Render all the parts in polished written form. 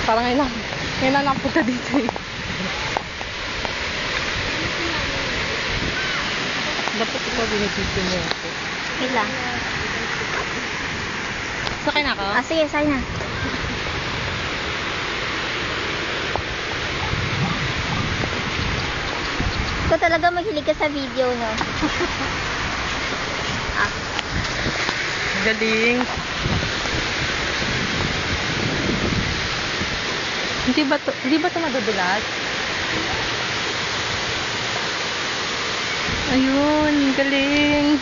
Parang ngayon lang napunta dito eh. Dapat ikaw binibigyan mo ako. Wait lang. Sakay na ako? Ah, sige, sakay na. Ikaw talaga mahilig ka sa video, no? Ah. Galing. Hindi ba ito madudulas? Ayun, galing.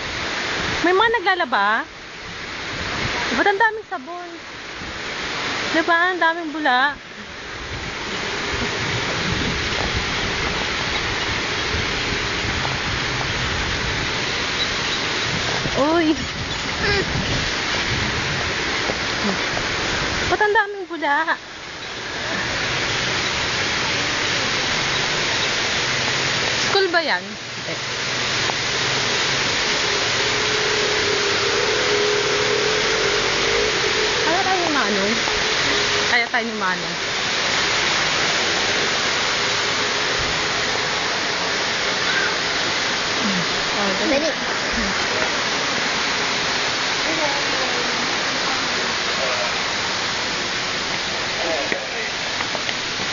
May mga naglalaba? Ba't ang daming sabon? Diba? Ang daming bula. Uy! Ba't ang daming bula? School ba yan? Kaya tayo ni Manong? Kaya tayo ni Manong? Oh, Dali.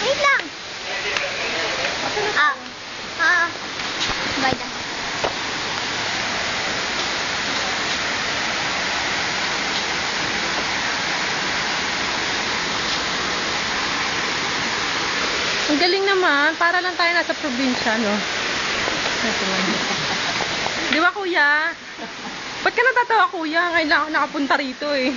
Wait lang. Bye na. Ang galing naman. Para lang tayo nasa probinsya, no? Di ba, kuya? Ba't ka natatawa, kuya? Ngayon lang ako nakapunta rito, eh.